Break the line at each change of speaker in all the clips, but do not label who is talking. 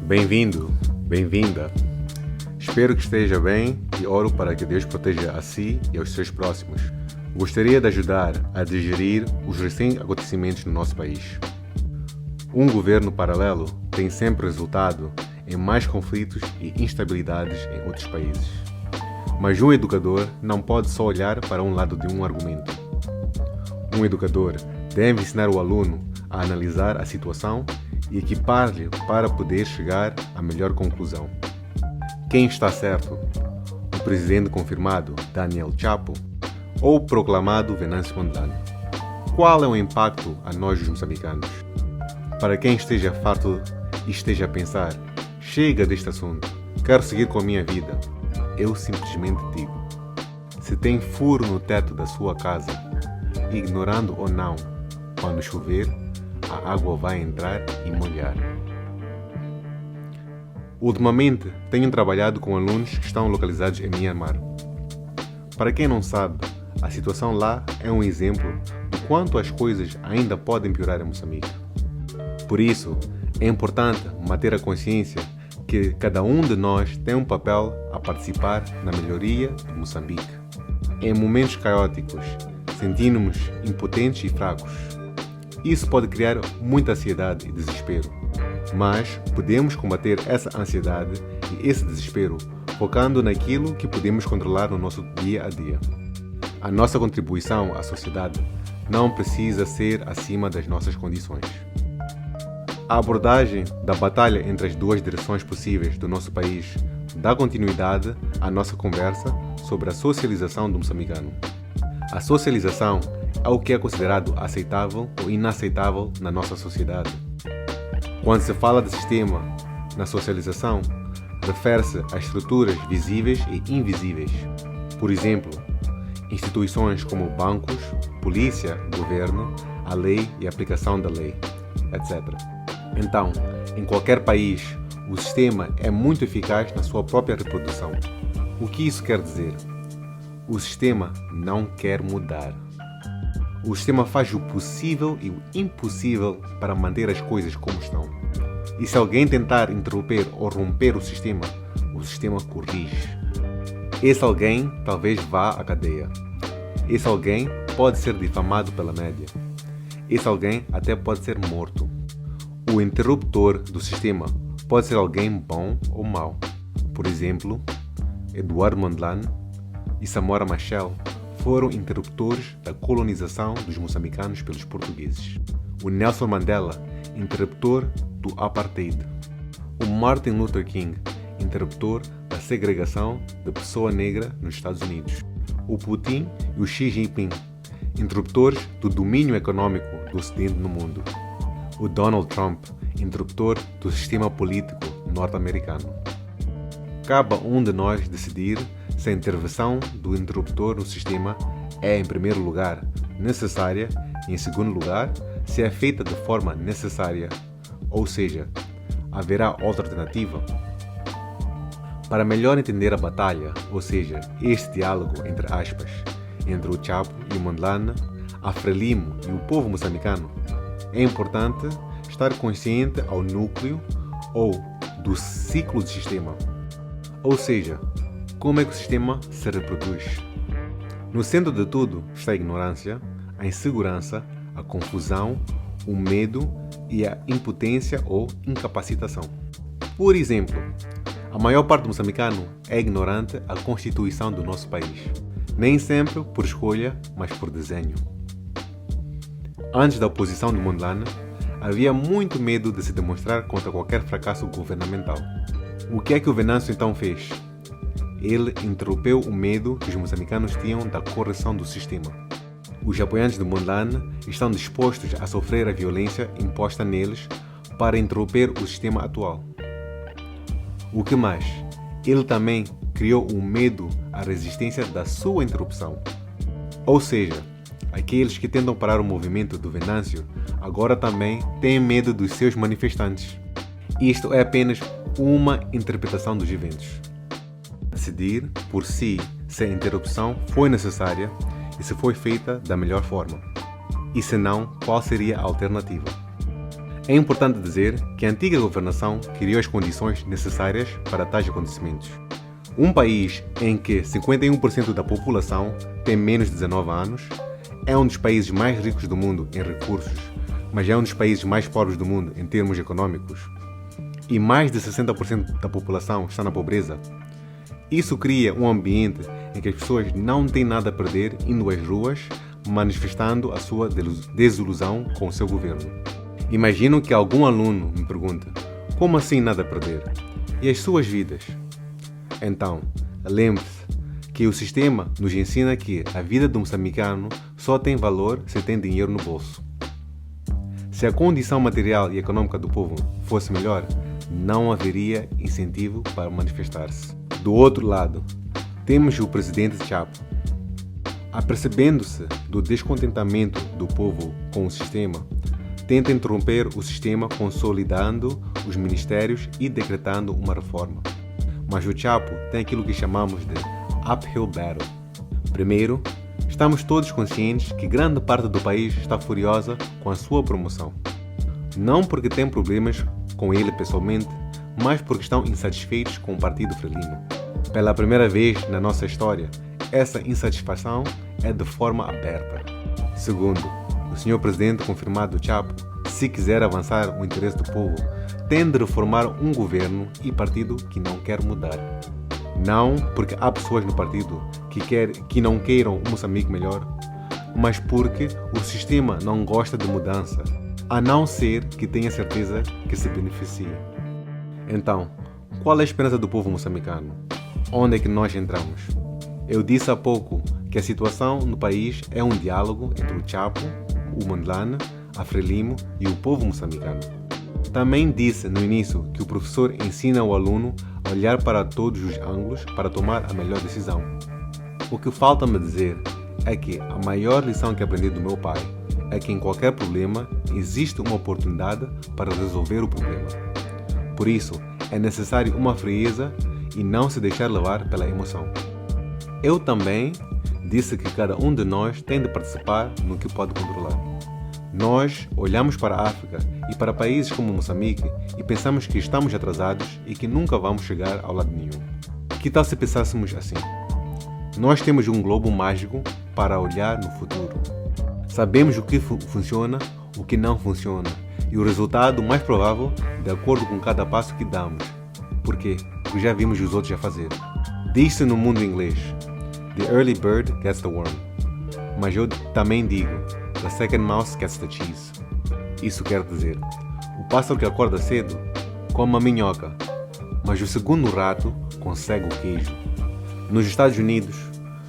Bem-vindo, bem-vinda. Espero que esteja bem e oro para que Deus proteja a si e aos seus próximos. Gostaria de ajudar a digerir os recentes acontecimentos no nosso país. Um governo paralelo tem sempre resultado em mais conflitos e instabilidades em outros países. Mas um educador não pode só olhar para um lado de um argumento. Um educador deve ensinar o aluno a analisar a situação e equipar-lhe para poder chegar à melhor conclusão. Quem está certo? O presidente confirmado, Daniel Chapo, ou o proclamado Venâncio Mondlane? Qual é o impacto a nós os moçambicanos? Para quem esteja farto e esteja a pensar, chega deste assunto, quero seguir com a minha vida, eu simplesmente digo, se tem furo no teto da sua casa, ignorando ou não, quando chover, a água vai entrar e molhar. Ultimamente, tenho trabalhado com alunos que estão localizados em Myanmar. Para quem não sabe, a situação lá é um exemplo do quanto as coisas ainda podem piorar em Moçambique. Por isso, é importante manter a consciência que cada um de nós tem um papel a participar na melhoria de Moçambique. Em momentos caóticos, sentimos-nos impotentes e fracos. Isso pode criar muita ansiedade e desespero, mas podemos combater essa ansiedade e esse desespero focando naquilo que podemos controlar no nosso dia a dia. A nossa contribuição à sociedade não precisa ser acima das nossas condições. A abordagem da batalha entre as duas direções possíveis do nosso país dá continuidade à nossa conversa sobre a socialização do moçambicano. A socialização é o que é considerado aceitável ou inaceitável na nossa sociedade. Quando se fala de sistema na socialização, refere-se a estruturas visíveis e invisíveis. Por exemplo, instituições como bancos, polícia, governo, a lei e a aplicação da lei, etc. Então, em qualquer país, o sistema é muito eficaz na sua própria reprodução. O que isso quer dizer? O sistema não quer mudar. O sistema faz o possível e o impossível para manter as coisas como estão. E se alguém tentar interromper ou romper o sistema corrige. Esse alguém talvez vá à cadeia. Esse alguém pode ser difamado pela média. Esse alguém até pode ser morto. O interruptor do sistema pode ser alguém bom ou mau. Por exemplo, Eduardo Mondlane e Samora Machel foram interruptores da colonização dos moçambicanos pelos portugueses. O Nelson Mandela, interruptor do apartheid. O Martin Luther King, interruptor da segregação da pessoa negra nos Estados Unidos. O Putin e o Xi Jinping, interruptores do domínio econômico do Ocidente no mundo. O Donald Trump, interruptor do sistema político norte-americano. Cabe a um de nós decidir se a intervenção do interruptor no sistema é, em primeiro lugar, necessária e, em segundo lugar, se é feita de forma necessária, ou seja, haverá outra alternativa. Para melhor entender a batalha, ou seja, este diálogo entre aspas, entre o Chapo e o Mondlane, a Frelimo e o povo moçambicano, é importante estar consciente ao núcleo ou do ciclo do sistema, ou seja, como é que o sistema se reproduz. No centro de tudo está a ignorância, a insegurança, a confusão, o medo e a impotência ou incapacitação. Por exemplo, a maior parte do moçambicano é ignorante à Constituição do nosso país. Nem sempre por escolha, mas por desenho. Antes da oposição de Mondlane, havia muito medo de se demonstrar contra qualquer fracasso governamental. O que é que o Venâncio então fez? Ele interrompeu o medo que os moçambicanos tinham da correção do sistema. Os apoiantes de Mondlane estão dispostos a sofrer a violência imposta neles para interromper o sistema atual. O que mais? Ele também criou um medo à resistência da sua interrupção. Ou seja, aqueles que tentam parar o movimento do Venâncio agora também têm medo dos seus manifestantes. Isto é apenas uma interpretação dos eventos. Decidir por si se a interrupção foi necessária e se foi feita da melhor forma. E se não, qual seria a alternativa? É importante dizer que a antiga governação criou as condições necessárias para tais acontecimentos. Um país em que 51% da população tem menos de 19 anos é um dos países mais ricos do mundo em recursos, mas é um dos países mais pobres do mundo em termos econômicos. E mais de 60% da população está na pobreza. Isso cria um ambiente em que as pessoas não têm nada a perder indo às ruas, manifestando a sua desilusão com o seu governo. Imagino que algum aluno me pergunte: como assim nada a perder? E as suas vidas? Então, lembre-se que o sistema nos ensina que a vida do moçambicano só tem valor se tem dinheiro no bolso. Se a condição material e econômica do povo fosse melhor, não haveria incentivo para manifestar-se. Do outro lado, temos o presidente Chapo. Apercebendo-se do descontentamento do povo com o sistema, tenta interromper o sistema consolidando os ministérios e decretando uma reforma. Mas o Chapo tem aquilo que chamamos de uphill battle. Primeiro, estamos todos conscientes que grande parte do país está furiosa com a sua promoção. Não porque tem problemas com ele pessoalmente, mas porque estão insatisfeitos com o Partido Frelimo. Pela primeira vez na nossa história, essa insatisfação é de forma aberta. Segundo, o Sr. Presidente confirmado Chapo, se quiser avançar o interesse do povo, tem de reformar um governo e partido que não quer mudar. Não porque há pessoas no partido que não queiram um Moçambique melhor, mas porque o sistema não gosta de mudança, a não ser que tenha certeza que se beneficie. Então, qual é a esperança do povo moçambicano? Onde é que nós entramos? Eu disse há pouco que a situação no país é um diálogo entre o Chapo, o Mondlane, a Frelimo e o povo moçambicano. Também disse no início que o professor ensina o aluno a olhar para todos os ângulos para tomar a melhor decisão. O que falta-me dizer é que a maior lição que aprendi do meu pai é que em qualquer problema existe uma oportunidade para resolver o problema. Por isso, é necessário uma frieza e não se deixar levar pela emoção. Eu também disse que cada um de nós tem de participar no que pode controlar. Nós olhamos para a África e para países como Moçambique e pensamos que estamos atrasados e que nunca vamos chegar ao lado nenhum. Que tal se pensássemos assim? Nós temos um globo mágico para olhar no futuro. Sabemos o que funciona, o que não funciona e o resultado mais provável de acordo com cada passo que damos. Por quê? Porque já vimos os outros a fazer. Diz-se no mundo inglês: The early bird gets the worm. Mas eu também digo: The second mouse gets the cheese. Isso quer dizer, o pássaro que acorda cedo come a minhoca, mas o segundo rato consegue o queijo. Nos Estados Unidos,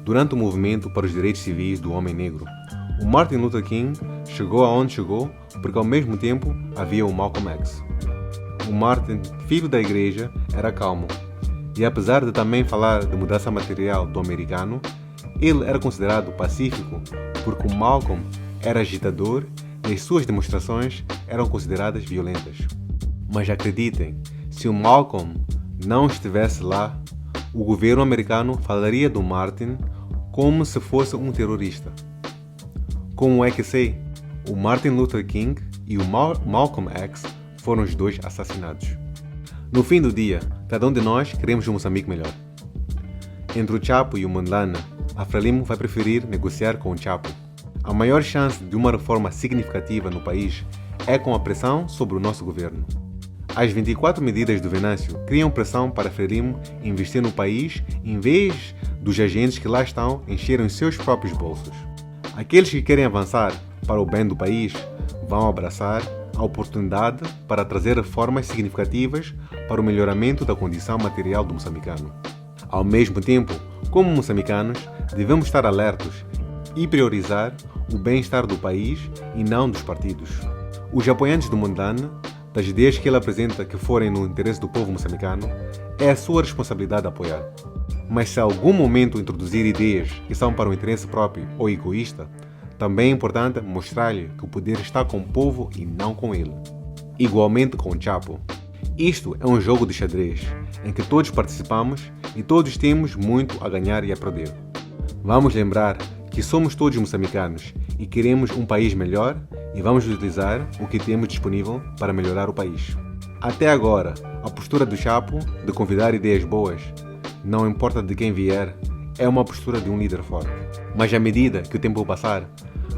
durante o movimento para os direitos civis do homem negro, o Martin Luther King chegou aonde chegou porque ao mesmo tempo havia o Malcolm X. O Martin, filho da igreja, era calmo, e apesar de também falar de mudança material do americano, ele era considerado pacífico porque o Malcolm era agitador e as suas demonstrações eram consideradas violentas. Mas acreditem, se o Malcolm não estivesse lá, o governo americano falaria do Martin como se fosse um terrorista. Como é que sei? O Martin Luther King e o Malcolm X foram os dois assassinados. No fim do dia, cada um de nós queremos um Moçambique melhor. Entre o Chapo e o Mondlane, a Frelimo vai preferir negociar com o Chapo. A maior chance de uma reforma significativa no país é com a pressão sobre o nosso governo. As 24 medidas do Venâncio criam pressão para a Frelimo investir no país em vez dos agentes que lá estão encherem os seus próprios bolsos. Aqueles que querem avançar para o bem do país vão abraçar a oportunidade para trazer reformas significativas para o melhoramento da condição material do moçambicano. Ao mesmo tempo, como moçambicanos, devemos estar alertos e priorizar o bem-estar do país e não dos partidos. Os apoiantes do Mondlane, das ideias que ele apresenta que forem no interesse do povo moçambicano, é a sua responsabilidade apoiar. Mas se a algum momento introduzir ideias que são para o interesse próprio ou egoísta, também é importante mostrar-lhe que o poder está com o povo e não com ele. Igualmente com o Chapo. Isto é um jogo de xadrez, em que todos participamos e todos temos muito a ganhar e a perder. Vamos lembrar que somos todos moçambicanos e queremos um país melhor e vamos utilizar o que temos disponível para melhorar o país. Até agora, a postura do Chapo de convidar ideias boas, não importa de quem vier, é uma postura de um líder forte. Mas à medida que o tempo passar,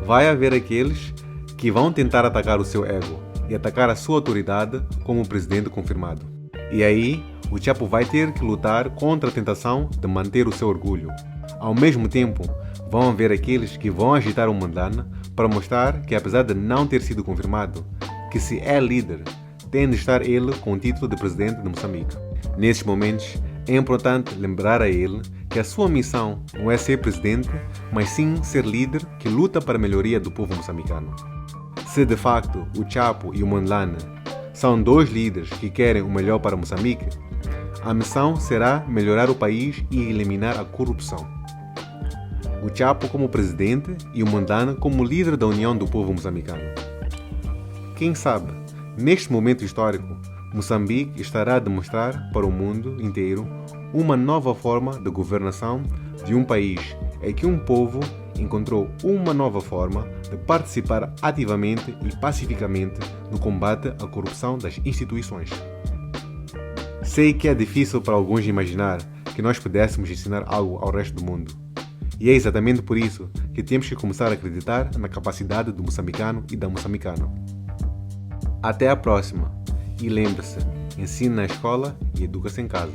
vai haver aqueles que vão tentar atacar o seu ego e atacar a sua autoridade como presidente confirmado. E aí, o Chapo vai ter que lutar contra a tentação de manter o seu orgulho. Ao mesmo tempo, vão haver aqueles que vão agitar o Mondlane para mostrar que, apesar de não ter sido confirmado, que se é líder, tem de estar ele com o título de presidente de Moçambique. Nesses momentos, é importante lembrar a ele que a sua missão não é ser presidente, mas sim ser líder que luta para a melhoria do povo moçambicano. Se de facto o Chapo e o Mondlane são dois líderes que querem o melhor para Moçambique, a missão será melhorar o país e eliminar a corrupção. O Chapo como presidente e o Mondlane como líder da união do povo moçambicano. Quem sabe, neste momento histórico, Moçambique estará a demonstrar para o mundo inteiro uma nova forma de governação de um país em que um povo encontrou uma nova forma de participar ativamente e pacificamente no combate à corrupção das instituições. Sei que é difícil para alguns imaginar que nós pudéssemos ensinar algo ao resto do mundo. E é exatamente por isso que temos que começar a acreditar na capacidade do moçambicano e da moçambicana. Até a próxima! E lembre-se, ensine na escola e educa-se em casa.